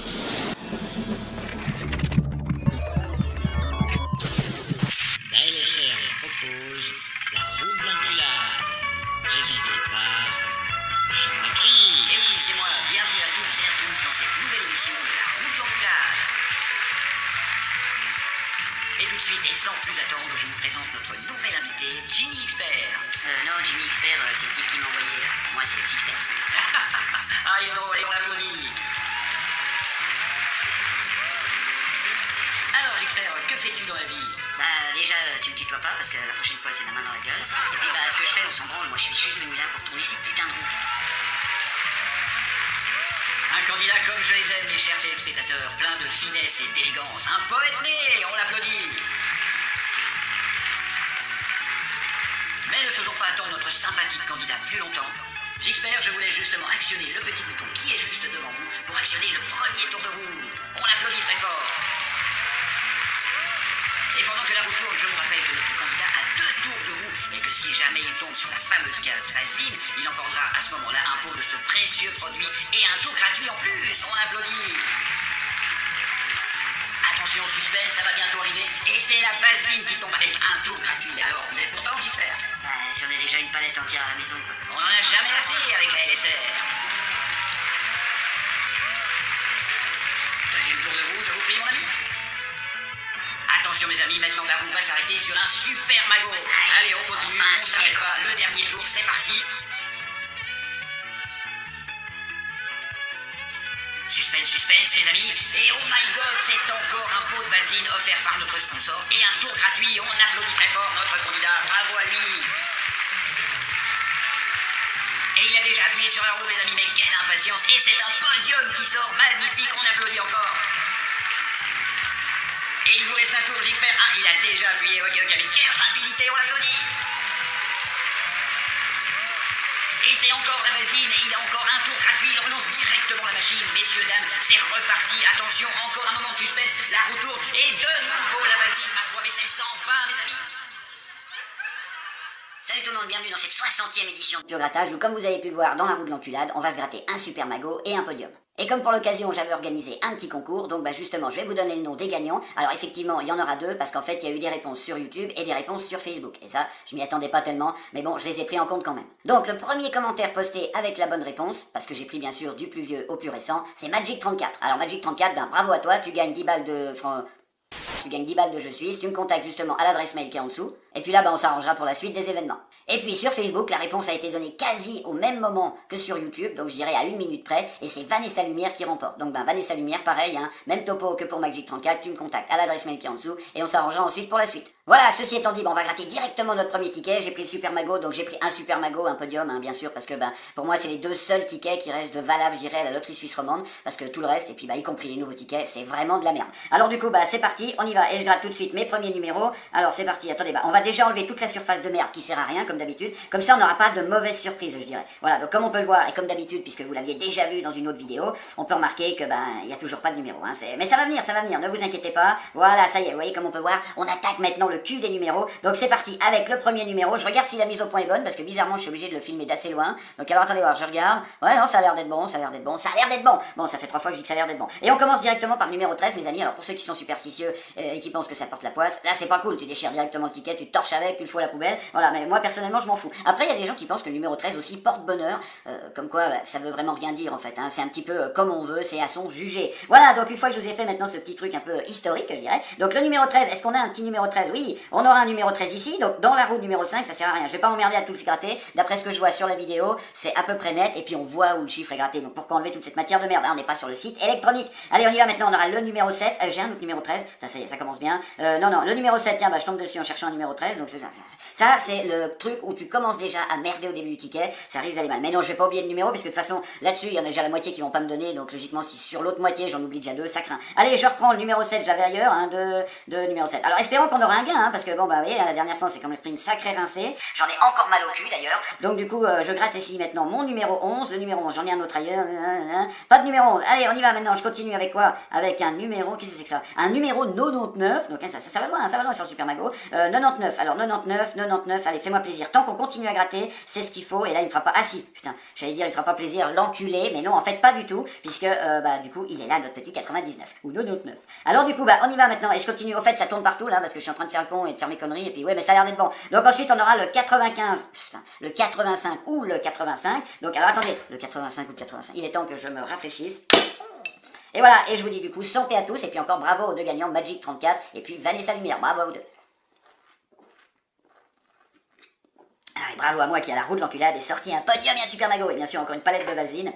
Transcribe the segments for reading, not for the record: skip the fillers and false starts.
LSR propose la roue blanculade, présentée par Jean-Marie. Et oui, c'est moi. Bienvenue à toutes et à tous dans cette nouvelle émission de la roue blanculade. Et tout de suite, et sans plus attendre, je vous présente notre nouvel invité, Jimmy Expert. Non, Jimmy Expert, c'est le type qui m'a envoyé. Moi, c'est le Expert. Ah, il est drôle, et on l'applaudit. Alors, Expert, que fais-tu dans la vie? Bah, déjà, tu me tutoies pas, parce que la prochaine fois, c'est la main dans la gueule. Et puis, bah, ce que je fais, on s'en branle. Moi, je suis juste venu là pour tourner ces putains de roues. Un candidat comme je les aime, mes chers téléspectateurs, plein de finesse et d'élégance. Un poète né, on l'applaudit. Mais ne faisons pas attendre notre sympathique candidat plus longtemps. J'espère, je voulais justement actionner le petit bouton qui est juste devant vous pour actionner le premier tour de roue. On l'applaudit très fort. Et pendant que la roue tourne, je vous rappelle que notre candidat a 2 tours de roue et que si jamais il tombe sur la fameuse case Vaseline, il emportera à ce moment-là un pot de ce précieux produit et un tour gratuit en plus. On applaudit. Attention, suspense, ça va bientôt arriver. Et c'est la Vaseline qui tombe avec un tour gratuit. Alors, vous êtes content, j'espère? J'en ai déjà une palette entière à la maison. On en a jamais assez avec la LSR. Deuxième tour de roue, je vous prie, mon ami. Attention mes amis, maintenant la roue va s'arrêter sur un super magot. Allez, on continue, on s'arrêtera. Le dernier tour, c'est parti. Suspense, suspense les amis. Et oh my god, c'est encore un pot de Vaseline offert par notre sponsor. Et un tour gratuit, on applaudit très fort notre candidat. Bravo à lui. Et il a déjà appuyé sur la roue mes amis, mais quelle impatience. Et c'est un podium qui sort magnifique, on applaudit encore. Et il vous reste un tour, j'espère. Ah, il a déjà appuyé, ok, mais quelle rapidité, on l'applaudit. Et c'est encore la Vaseline, et il a encore un tour gratuit, il relance directement la machine. Messieurs, dames, c'est reparti, attention, encore un moment de suspense, la roue tourne, et de nouveau la Vaseline, ma foi, mais c'est sans fin, mes amis. Salut tout le monde, bienvenue dans cette 60e édition de Pur Grattage, où comme vous avez pu le voir dans la roue de l'enculade, on va se gratter un super magot et un podium. Et comme pour l'occasion j'avais organisé un petit concours, donc justement je vais vous donner le nom des gagnants. Alors effectivement il y en aura 2 parce qu'en fait il y a eu des réponses sur YouTube et des réponses sur Facebook. Et ça je m'y attendais pas tellement, mais bon je les ai pris en compte quand même. Donc le premier commentaire posté avec la bonne réponse, parce que j'ai pris bien sûr du plus vieux au plus récent, c'est Magic34. Alors Magic34, bravo à toi, tu gagnes 10 balles de Tu gagnes 10 balles de Je suis, si tu me contactes justement à l'adresse mail qui est en dessous. Et puis là, on s'arrangera pour la suite des événements. Et puis sur Facebook, la réponse a été donnée quasi au même moment que sur YouTube, donc je dirais à 1 minute près, et c'est Vanessa Lumière qui remporte. Donc Vanessa Lumière, pareil, même topo que pour Magic34, tu me contactes à l'adresse mail qui est en dessous, et on s'arrangera ensuite pour la suite. Voilà, ceci étant dit, on va gratter directement notre premier ticket. J'ai pris le Super Magot, donc j'ai pris un Super Magot, un podium, bien sûr, parce que pour moi c'est les 2 seuls tickets qui restent valables, je dirais, à la loterie suisse romande, parce que tout le reste, et puis y compris les nouveaux tickets, c'est vraiment de la merde. Alors du coup, c'est parti, on y va, et je gratte tout de suite mes premiers numéros. Alors c'est parti, attendez, on va déjà enlever toute la surface de merde qui sert à rien, comme d'habitude, comme ça on n'aura pas de mauvaise surprise, je dirais. Voilà, donc comme on peut le voir, et comme d'habitude, puisque vous l'aviez déjà vu dans une autre vidéo, on peut remarquer que il y a toujours pas de numéro, mais ça va venir, ne vous inquiétez pas. Voilà, ça y est, vous voyez, comme on peut voir, on attaque maintenant le cul des numéros. Donc c'est parti avec le premier numéro. Je regarde si la mise au point est bonne, parce que bizarrement je suis obligé de le filmer d'assez loin. Donc alors attendez voir, je regarde. Ouais, non, ça a l'air d'être bon, ça a l'air d'être bon. Bon, ça fait 3 fois que je dis que ça a l'air d'être bon. Et on commence directement par le numéro 13, mes amis. Alors pour ceux qui sont superstitieux et qui pensent que ça porte la poisse, là c'est pas cool, tu déchires directement le ticket, tu te torches avec, tu le fous à la poubelle. Voilà, mais moi personnellement je m'en fous. Après il y a des gens qui pensent que le numéro 13 aussi porte bonheur, comme quoi ça veut vraiment rien dire en fait, c'est un petit peu comme on veut, c'est à son jugé. Voilà, donc une fois que je vous ai fait maintenant ce petit truc un peu historique, je dirais. Donc le numéro 13, est-ce qu'on a un petit numéro 13? Oui, on aura un numéro 13 ici, donc dans la roue numéro 5, ça sert à rien. Je vais pas m'emmerder à tout se gratter, d'après ce que je vois sur la vidéo, c'est à peu près net, et puis on voit où le chiffre est gratté. Donc pourquoi enlever toute cette matière de merde? On n'est pas sur le site électronique. Allez, on y va maintenant, on aura le numéro 7, j'ai un autre numéro 13, ça y est, ça commence bien. Non, le numéro 7, tiens, je tombe dessus en cherchant un numéro 13, donc c'est ça. Ça, c'est le truc où tu commences déjà à merder au début du ticket, ça risque d'aller mal. Mais non, je vais pas oublier le numéro, puisque de toute façon, là-dessus, il y en a déjà la moitié qui vont pas me donner, donc logiquement, si sur l'autre moitié, j'en oublie déjà 2, ça craint. Allez, je reprends le numéro 7, je l'avais ailleurs, de numéro 7. Alors, espérons qu'on aura un gain, parce que vous voyez, la dernière fois, c'est quand même pris une sacrée rincée. J'en ai encore mal au cul, d'ailleurs. Donc, du coup, je gratte ici maintenant mon numéro 11, le numéro 11, j'en ai un autre ailleurs, pas de numéro 11. Allez, on y va maintenant, je continue avec quoi? Avec un numéro, qu'est-ce que c'est que ça? Un numéro 90. 99, donc hein, ça va loin sur le Super Mago. 99, alors 99, allez, fais-moi plaisir. Tant qu'on continue à gratter, c'est ce qu'il faut, et là il me fera pas, ah si, putain, j'allais dire il me fera pas plaisir, l'enculé, mais non, en fait pas du tout, puisque, du coup, il est là, notre petit 99, ou 99. Alors du coup, on y va maintenant, et je continue, au fait, ça tourne partout, là, parce que je suis en train de faire le con et de faire mes conneries, et puis ouais, mais ça a l'air d'être bon. Donc ensuite, on aura le 95, putain, le 85 ou le 85, donc alors attendez, le 85 ou le 85, il est temps que je me rafraîchisse. Et voilà, et je vous dis du coup, santé à tous, et puis encore bravo aux deux gagnants, Magic 34, et puis Vanessa Lumière, bravo à vous deux. Ah, et bravo à moi qui à la roue de l'enculade est sorti un podium et un Super Mago, et bien sûr encore une palette de vaseline.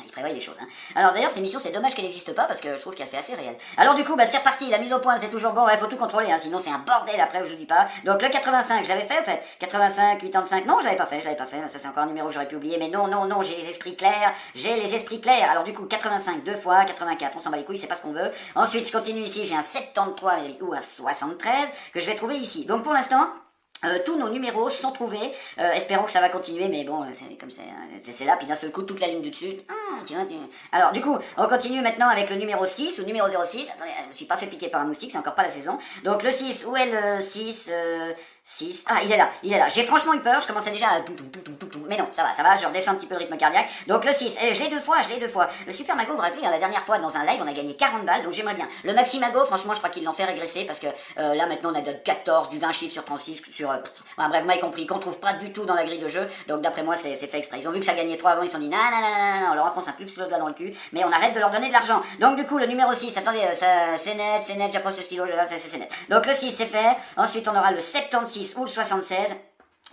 Il prévoit les choses, hein. Alors d'ailleurs cette émission c'est dommage qu'elle n'existe pas parce que je trouve qu'elle fait assez réelle. Alors du coup c'est reparti, la mise au point c'est toujours bon, il faut tout contrôler hein, sinon c'est un bordel après je vous dis pas. Donc le 85 je l'avais fait en fait, 85, 85, non je l'avais pas fait, ça c'est encore un numéro que j'aurais pu oublier, mais non, j'ai les esprits clairs, alors du coup 85 deux fois, 84, on s'en bat les couilles, c'est pas ce qu'on veut. Ensuite je continue ici, j'ai un 73 mes amis, ou un 73 que je vais trouver ici. Donc pour l'instant, tous nos numéros sont trouvés, espérons que ça va continuer, mais bon, c'est comme c'est là, puis d'un seul coup, toute la ligne du dessus. Alors, du coup, on continue maintenant avec le numéro 6, ou numéro 06, attendez, je me suis pas fait piquer par un moustique, c'est encore pas la saison. Donc le 6, où est le 6 6, ah, il est là, j'ai franchement eu peur, je commençais déjà à mais non, ça va, je redescends un petit peu le rythme cardiaque. Donc le 6, je l'ai deux fois, le Super Mago, vous vous rappelez, la dernière fois, dans un live, on a gagné 40 balles, donc j'aimerais bien. Le Maxi Mago, franchement, je crois qu'ils l'ont fait régresser, parce que là, maintenant, on a de 14, du 20 chiffres sur 36, sur bref, vous m'avez compris, qu'on trouve pas du tout dans la grille de jeu, donc d'après moi c'est fait exprès. Ils ont vu que ça gagnait 3 avant, ils se sont dit non, on leur enfonce un plus sous le doigt dans le cul, mais on arrête de leur donner de l'argent. Donc du coup le numéro 6, attendez, c'est net, j'approche le stylo, c'est net. Donc le 6 c'est fait, ensuite on aura le 76 ou le 76.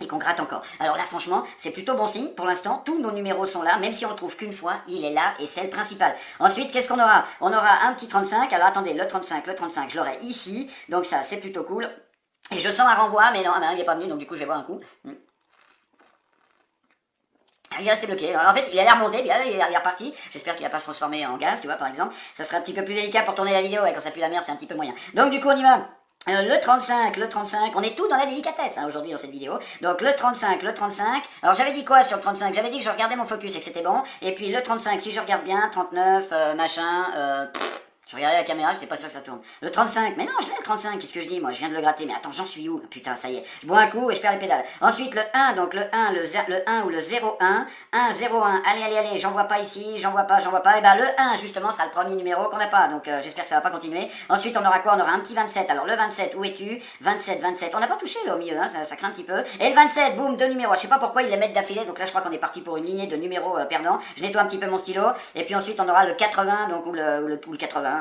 Et qu'on gratte encore. Alors là franchement c'est plutôt bon signe pour l'instant, tous nos numéros sont là, même si on le trouve qu'une fois, il est là et c'est le principal. Ensuite qu'est-ce qu'on aura? On aura un petit 35, alors attendez, le 35 je l'aurai ici, donc ça c'est plutôt cool. Et je sens un renvoi, mais non, il est pas venu, donc du coup je vais boire un coup. Il est resté bloqué. En fait, il a l'air monté, il est reparti. J'espère qu'il va pas se transformer en gaz, tu vois, par exemple. Ça serait un petit peu plus délicat pour tourner la vidéo, et quand ça pue la merde, c'est un petit peu moyen. Donc du coup, on y va. Le 35, on est tout dans la délicatesse hein, aujourd'hui dans cette vidéo. Donc le 35. Alors j'avais dit quoi sur le 35? J'avais dit que je regardais mon focus et que c'était bon. Et puis le 35, si je regarde bien, 39, machin, je regardais la caméra, j'étais pas sûr que ça tourne. Le 35, mais non, je l'ai le 35, qu'est-ce que je dis? Moi, je viens de le gratter, mais attends, j'en suis où? Putain, ça y est. Je bois un coup et je perds les pédales. Ensuite, le 1, donc le 1 ou le 01. 1, 01, allez, j'en vois pas ici, j'en vois pas. Et ben, le 1, justement, sera le premier numéro qu'on n'a pas, donc j'espère que ça va pas continuer. Ensuite, on aura quoi? On aura un petit 27. Alors, le 27, où es-tu? 27. On n'a pas touché, là, au milieu, hein, ça craint un petit peu. Et le 27, boum, deux numéros. Je sais pas pourquoi ils les mettent d'affilée, donc là, je crois qu'on est parti pour une lignée de numéros perdants. Je nettoie un petit peu mon stylo. Et puis ensuite, on aura le 80, donc, ou le 80.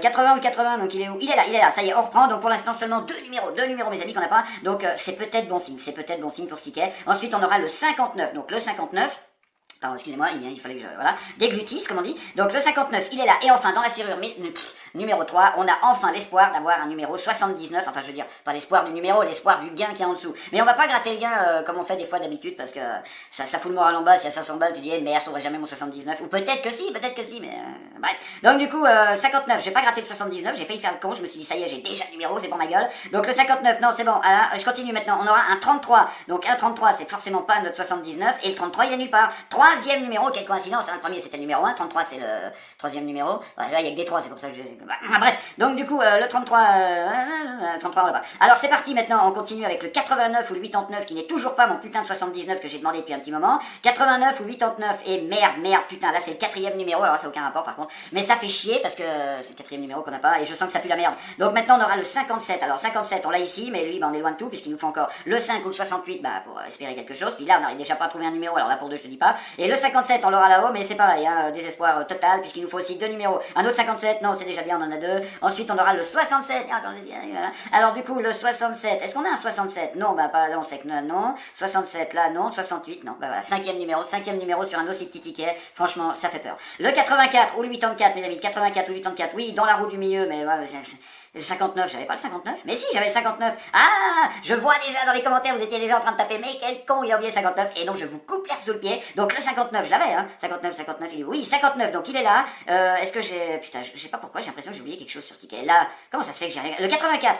80 ou le 80, donc il est où? Il est là, ça y est, on reprend, donc pour l'instant seulement deux numéros mes amis qu'on n'a pas, donc c'est peut-être bon signe pour ce ticket. Ensuite on aura le 59, donc le 59, pardon, excusez-moi, il fallait que je... Voilà. Déglutisse, comme on dit. Donc le 59, il est là. Et enfin, dans la serrure numéro 3, on a enfin l'espoir d'avoir un numéro 79. Enfin, je veux dire, pas l'espoir du numéro, l'espoir du gain qui est en dessous. Mais on va pas gratter le gain comme on fait des fois d'habitude, parce que ça fout le moral en bas. Si à 500 balles, tu dis, mais elle sauverait jamais mon 79. Ou peut-être que si, mais... bref. Donc du coup, 59, j'ai pas gratté le 79, j'ai failli faire le con. Je me suis dit, ça y est, j'ai déjà le numéro, c'est pour ma gueule. Donc le 59, non, c'est bon. Alors, je continue maintenant. On aura un 33. Donc un 33, c'est forcément pas notre 79. Et le 33, il est nulle part. Troisième numéro, quelle coïncidence, hein, le premier c'était le numéro 1, 33 c'est le troisième numéro, ouais, là il y a que des 3, c'est pour ça que je... bref, donc du coup le 33, 33 on l'a pas. Alors c'est parti maintenant, on continue avec le 89 ou le 89 qui n'est toujours pas mon putain de 79 que j'ai demandé depuis un petit moment, 89 ou 89, et merde, putain, là c'est le quatrième numéro, alors ça n'a aucun rapport par contre, mais ça fait chier parce que c'est le quatrième numéro qu'on n'a pas, et je sens que ça pue la merde. Donc maintenant on aura le 57, alors 57 on l'a ici, mais lui on est loin de tout, puisqu'il nous faut encore le 5 ou le 68, pour espérer quelque chose, puis là on n'arrive déjà pas à trouver un numéro, alors là pour deux je te dis pas, et le 57 on l'aura là-haut, mais c'est pareil, hein, désespoir total, puisqu'il nous faut aussi deux numéros. Un autre 57, non c'est déjà bien, on en a deux. Ensuite on aura le 67, alors du coup le 67, est-ce qu'on a un 67? Non, pas là on sait que non, 67 là non, 68 non, voilà, cinquième numéro sur un aussi petit ticket, franchement ça fait peur. Le 84 ou le 84 mes amis, 84 ou 84, oui dans la roue du milieu, mais ouais, le 59, j'avais pas le 59. Mais si, j'avais le 59. Ah, je vois déjà dans les commentaires, vous étiez déjà en train de taper, mais quel con, il a oublié le 59. Et donc, je vous coupe l'herbe sous le pied. Donc, le 59, je l'avais, hein. 59, il est... Oui, 59, donc il est là. Est-ce que j'ai... Putain, je sais pas pourquoi, j'ai l'impression que j'ai oublié quelque chose sur ce ticket. Là, comment ça se fait que j'ai rien... Le 84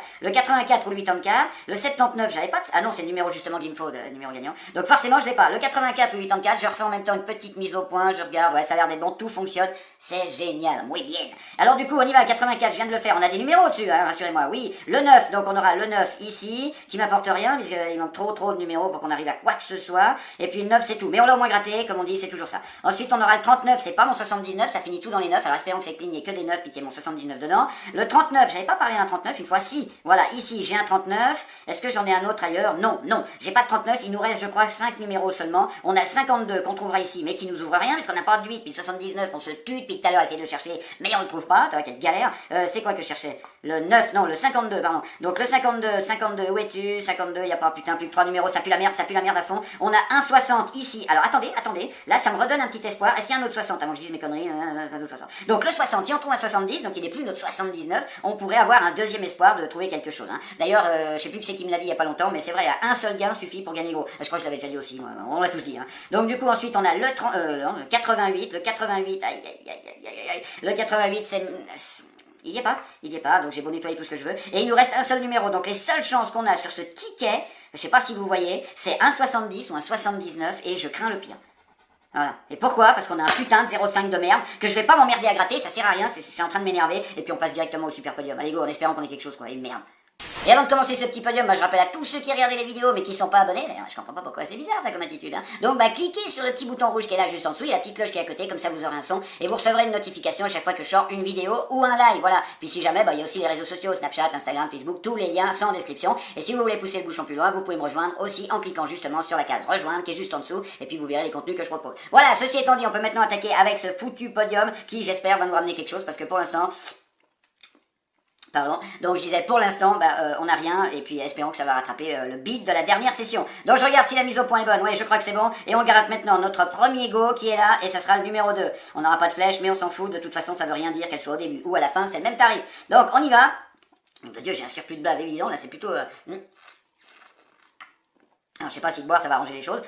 ou le 84. Le 79, j'avais pas de... Ah non, c'est le numéro justement qu'il me faut, le numéro gagnant. Donc, forcément, je l'ai pas. Le 84 ou le 84, je refais en même temps une petite mise au point, je regarde, ouais, ça a l'air d'être bon, tout fonctionne. C'est génial, muy bien. Alors, du coup, on y va, 84, je viens de le faire. On a des numéros dessus, hein, rassurez-moi. Oui, le 9, donc on aura le 9 ici, qui m'apporte rien, puisqu'il manque trop de numéros pour qu'on arrive à quoi que ce soit. Et puis le 9, c'est tout. Mais on l'a au moins gratté, comme on dit, c'est toujours ça. Ensuite, on aura le 39, c'est pas mon 79, ça finit tout dans les 9. Alors espérons que cette ligne n'ait que des 9, puis qu'il y ait mon 79 dedans. Le 39, j'avais pas parlé d'un 39 une fois, si. Voilà, ici, j'ai un 39. Est-ce que j'en ai un autre ailleurs? Non, non. J'ai pas de 39, il nous reste, je crois, 5 numéros seulement. On a le 52 qu'on trouvera ici, mais qui nous ouvre rien, puisqu'on n'a pas de 8, puis 79, on se tue depuis tout à l'heure à essayer de le chercher, mais on le trouve pas, quelle galère. C'est quoi que je cherchais? Le 9, non, le 52, pardon. Donc le 52, où es-tu? 52, y a pas, putain, plus que 3 numéros, ça pue la merde à fond. On a un 60 ici. Alors attendez, là ça me redonne un petit espoir. Est-ce qu'il y a un autre 60? Avant que je dise mes conneries, un autre 60. Donc le 60, si on trouve un 70, donc il n'est plus notre 79, on pourrait avoir un deuxième espoir de trouver quelque chose. Hein. D'ailleurs, je sais plus qui c'est qui me l'a dit il y a pas longtemps, mais c'est vrai, un seul gain suffit pour gagner gros. Je crois que je l'avais déjà dit aussi, moi, on l'a tous dit. Hein. Donc du coup ensuite on a le 88, le 88, le 88 c'est... Il y est pas, donc j'ai beau nettoyer tout ce que je veux. Et il nous reste un seul numéro, donc les seules chances qu'on a sur ce ticket, je sais pas si vous voyez, c'est un 70 ou un 79, et je crains le pire. Voilà. Et pourquoi? Parce qu'on a un putain de 0,5 de merde, que je vais pas m'emmerder à gratter, ça sert à rien, c'est en train de m'énerver, et puis on passe directement au super podium. Allez go, en espérant qu'on ait quelque chose quoi, et merde. Et avant de commencer ce petit podium, je rappelle à tous ceux qui regardent les vidéos mais qui sont pas abonnés, d'ailleurs je comprends pas pourquoi c'est bizarre ça comme attitude, hein. Donc cliquez sur le petit bouton rouge qui est là juste en dessous, il y a la petite cloche qui est à côté, comme ça vous aurez un son, et vous recevrez une notification à chaque fois que je sors une vidéo ou un live, voilà. Puis si jamais, il y a aussi les réseaux sociaux, Snapchat, Instagram, Facebook, tous les liens sont en description, et si vous voulez pousser le bouchon plus loin, vous pouvez me rejoindre aussi en cliquant justement sur la case rejoindre qui est juste en dessous, et puis vous verrez les contenus que je propose. Voilà, ceci étant dit, on peut maintenant attaquer avec ce foutu podium qui j'espère va nous ramener quelque chose, parce que pour l'instant... Pardon, donc je disais pour l'instant on n'a rien et puis espérons que ça va rattraper le beat de la dernière session. Donc je regarde si la mise au point est bonne, oui je crois que c'est bon et on gratte maintenant notre premier go qui est là et ça sera le numéro 2. On n'aura pas de flèche mais on s'en fout, de toute façon ça veut rien dire qu'elle soit au début ou à la fin, c'est le même tarif. Donc on y va. Mon Dieu, j'ai un surplus de bave évident là, c'est plutôt... Alors je sais pas si de boire ça va arranger les choses.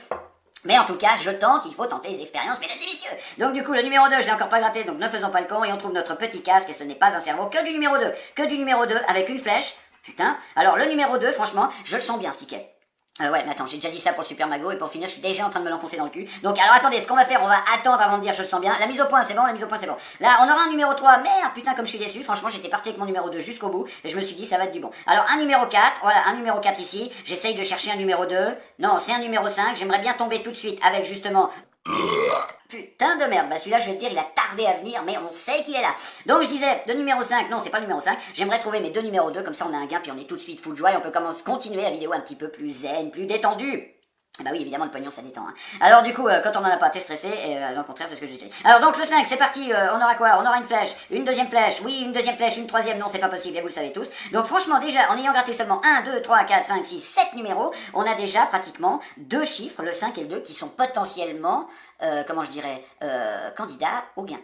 Mais en tout cas, je tente, il faut tenter les expériences, mesdames et messieurs. Donc du coup, le numéro 2, je l'ai encore pas gratté, donc ne faisons pas le con, et on trouve notre petit casque, et ce n'est pas un cerveau, que du numéro 2. Que du numéro 2, avec une flèche. Putain. Alors le numéro 2, franchement, je le sens bien ce ticket. Ouais, mais attends, j'ai déjà dit ça pour le Super Mago, et pour finir, je suis déjà en train de me l'enfoncer dans le cul. Donc, alors attendez, ce qu'on va faire, on va attendre avant de dire je le sens bien. La mise au point, c'est bon, la mise au point, c'est bon. Là, on aura un numéro 3, merde, putain, comme je suis déçu. Franchement, j'étais parti avec mon numéro 2 jusqu'au bout, et je me suis dit, ça va être du bon. Alors, un numéro 4, voilà, un numéro 4 ici. J'essaye de chercher un numéro 2. Non, c'est un numéro 5. J'aimerais bien tomber tout de suite avec justement... Putain de merde, celui-là je vais te dire il a tardé à venir mais on sait qu'il est là. Donc je disais, de numéro 5, non c'est pas le numéro 5, j'aimerais trouver mes deux numéros 2, comme ça on a un gain puis on est tout de suite full joie et on peut continuer la vidéo un petit peu plus zen, plus détendue. Bah oui, évidemment, le pognon, ça détend. Hein. Alors du coup, quand on en a pas, t'es stressé, et au contraire, c'est ce que j'ai dit. Alors donc, le 5, c'est parti, on aura quoi? On aura une flèche, une deuxième flèche, oui, une deuxième flèche, une troisième, non, c'est pas possible, et vous le savez tous. Donc franchement, déjà, en ayant gratté seulement 1, 2, 3, 4, 5, 6, 7 numéros, on a déjà pratiquement deux chiffres, le 5 et le 2, qui sont potentiellement, comment je dirais, candidats au gain.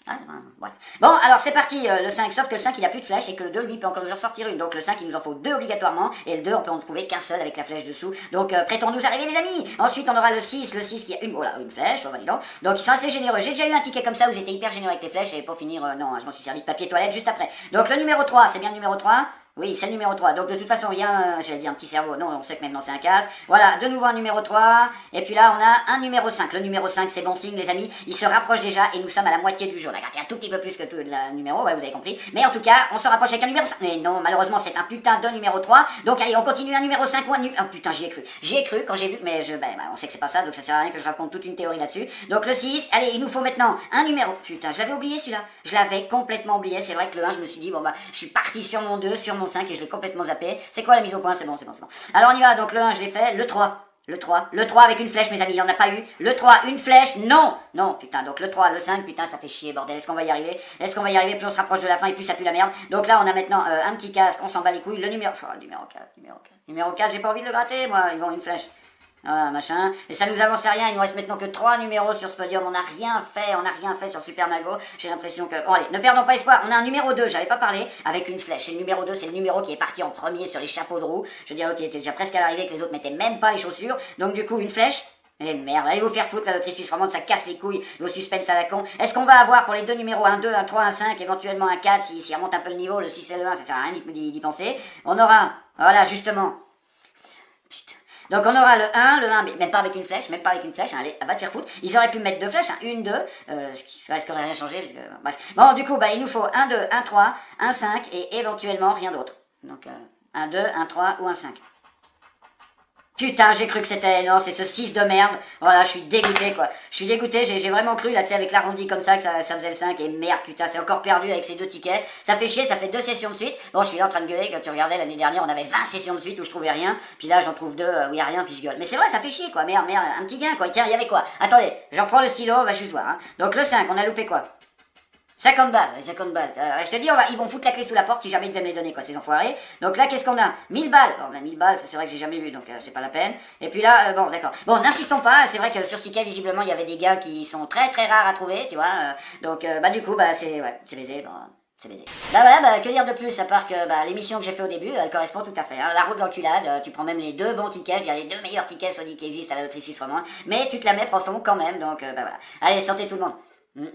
Ah, bref. Bon, alors c'est parti, le 5, sauf que le 5 il a plus de flèche et que le 2 lui peut encore nous en sortir une. Donc le 5 il nous en faut deux obligatoirement et le 2 on peut en trouver qu'un seul avec la flèche dessous. Donc prêtons-nous arriver les amis. Ensuite on aura le 6 qui a une flèche, oh, validant. Donc ils sont assez généreux. J'ai déjà eu un ticket comme ça où ils étaient hyper généreux avec les flèches et pour finir, non, je m'en suis servi de papier toilette juste après. Donc le numéro 3, c'est bien le numéro 3. Oui, c'est le numéro 3. Donc de toute façon, il y a j'allais dire un petit cerveau. Non, on sait que maintenant c'est un casque. Voilà, de nouveau un numéro 3. Et puis là, on a un numéro 5. Le numéro 5, c'est bon signe, les amis. Il se rapproche déjà et nous sommes à la moitié du jeu. On a gratté un tout petit peu plus que tout le numéro, ouais, vous avez compris. Mais en tout cas, on se rapproche avec un numéro 5. Mais non, malheureusement, c'est un putain de numéro 3. Donc allez, on continue un numéro 5 ou un numéro... Oh putain, j'y ai cru. J'y ai cru quand j'ai vu... Mais on sait que c'est pas ça, donc ça sert à rien que je raconte toute une théorie là-dessus. Donc le 6, allez, il nous faut maintenant un numéro... Putain, je l'avais oublié celui-là. Je l'avais complètement oublié. C'est vrai que le 1, je me suis dit, je suis parti sur mon 2, sur mon 5 et je l'ai complètement zappé. C'est quoi la mise au point? C'est bon. Alors on y va, donc le 1 je l'ai fait, le 3 avec une flèche mes amis, il n'y en a pas eu. Le 3, une flèche, non, putain, donc le 3, le 5, putain ça fait chier bordel, est-ce qu'on va y arriver? Plus on se rapproche de la fin et plus ça pue la merde. Donc là on a maintenant un petit casque, on s'en bat les couilles, le numéro 4, j'ai pas envie de le gratter moi, ils vont une flèche. Voilà, machin. Et ça nous avance à rien, il nous reste maintenant que 3 numéros sur ce podium, on n'a rien fait sur Super Mago. J'ai l'impression que... Bon allez, ne perdons pas espoir, on a un numéro 2, j'avais pas parlé, avec une flèche. Et le numéro 2, c'est le numéro qui est parti en premier sur les chapeaux de roue. Je veux dire, l'autre il était déjà presque à l'arrivée, que les autres mettaient même pas les chaussures. Donc du coup, une flèche... Eh merde, allez vous faire foutre la loterie suisse romande, ça casse les couilles, vos suspens à la con. Est-ce qu'on va avoir pour les deux numéros un 2, un 3, un 5, éventuellement un 4, si remonte un peu le niveau, le 6 et le 1, ça sert à rien d'y penser. On aura, voilà justement... Putain. Donc on aura le 1, mais même pas avec une flèche, hein, allez, va te faire foutre. Ils auraient pu mettre 2 flèches, hein, 1, 2, ce qui risquerait rien changer, parce que, bref. Bon, du coup, bah, il nous faut 1, 2, 1, 3, 1, 5, et éventuellement rien d'autre. Donc, 1, 2, 1, 3 ou 1, 5. Putain, j'ai cru que c'était... Non, c'est ce 6 de merde. Voilà, je suis dégoûté, quoi. Je suis dégoûté, j'ai vraiment cru, là, tu sais, avec l'arrondi comme ça, que ça faisait le 5. Et merde, putain, c'est encore perdu avec ces 2 tickets. Ça fait chier, ça fait 2 sessions de suite. Bon, je suis là en train de gueuler. Quand tu regardais l'année dernière, on avait 20 sessions de suite où je trouvais rien. Puis là, j'en trouve 2 où il y a rien, puis je gueule. Mais c'est vrai, ça fait chier, quoi. Merde, un petit gain, quoi. Tiens, il y avait quoi? Attendez, j'en prends le stylo, on va juste voir, hein. Donc, le 5, on a loupé quoi? 50 balles, 50 balles. Je te dis, ils vont foutre la clé sous la porte si jamais ils devaient me les donner, quoi, ces enfoirés. Donc là, qu'est-ce qu'on a? 1000 balles. Bon, ben 1000 balles, c'est vrai que j'ai jamais vu, donc c'est pas la peine. Et puis là, bon, d'accord. Bon, n'insistons pas, c'est vrai que sur ce ticket, visiblement, il y avait des gars qui sont très très rares à trouver, tu vois. Donc, du coup, c'est baisé, bon. C'est baisé. Bah voilà, bah que dire de plus, à part que l'émission que j'ai fait au début, elle correspond tout à fait. Hein. La route d'enculade, tu prends même les 2 bons tickets, je dirais les 2 meilleurs tickets sur qui existent à la loterie suisse romande, mais tu te la mets profond quand même, donc voilà. Allez, santé tout le monde.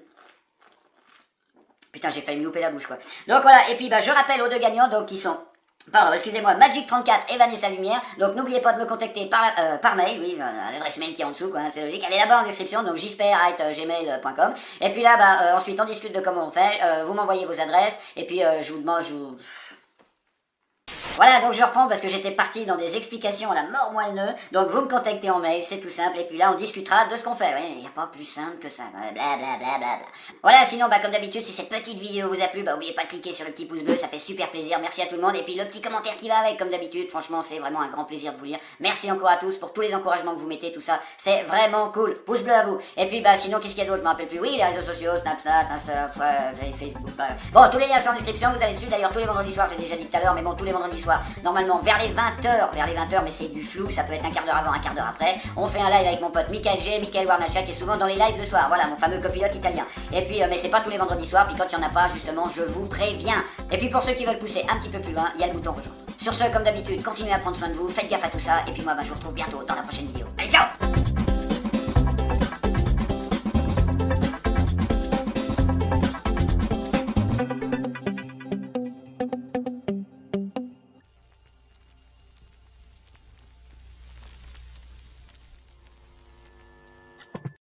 Putain, j'ai failli me louper la bouche, quoi. Donc voilà, et puis je rappelle aux 2 gagnants, donc qui sont... Pardon, excusez-moi, Magic34 et Vanessa Lumière. Donc n'oubliez pas de me contacter par mail, oui, l'adresse mail qui est en dessous, quoi, hein, c'est logique. Elle est là-bas en description, donc gisper@gmail.com. Et puis là, ensuite on discute de comment on fait. Vous m'envoyez vos adresses, et puis je vous demande, Voilà, donc je reprends parce que j'étais parti dans des explications à la mort moelleux. Donc vous me contactez en mail, c'est tout simple. Et puis là, on discutera de ce qu'on fait. Oui, il n'y a pas plus simple que ça. Blablabla. Voilà, sinon, comme d'habitude, si cette petite vidéo vous a plu, n'oubliez pas de cliquer sur le petit pouce bleu, ça fait super plaisir. Merci à tout le monde. Et puis le petit commentaire qui va avec, comme d'habitude. Franchement, c'est vraiment un grand plaisir de vous lire. Merci encore à tous pour tous les encouragements que vous mettez, tout ça. C'est vraiment cool. Pouce bleu à vous. Et puis, sinon, qu'est-ce qu'il y a d'autre? Je me rappelle plus. Oui, les réseaux sociaux, Snapchat, Insta, Facebook. Bon, tous les liens sont en description. Vous allez dessus. D'ailleurs, tous les vendredis soirs, j'ai déjà dit tout à l'heure, mais bon, tous les vendredis soirs, normalement vers les 20h, mais c'est du flou, ça peut être un quart d'heure avant, un quart d'heure après. On fait un live avec mon pote Michael G, Michael Warnacha, qui est souvent dans les lives le soir, voilà, mon fameux copilote italien. Et puis, mais c'est pas tous les vendredis soirs, puis quand il n'y en a pas, justement, je vous préviens. Et puis pour ceux qui veulent pousser un petit peu plus loin, il y a le bouton rejoindre. Sur ce, comme d'habitude, continuez à prendre soin de vous, faites gaffe à tout ça, et puis moi, je vous retrouve bientôt dans la prochaine vidéo. Allez, ciao!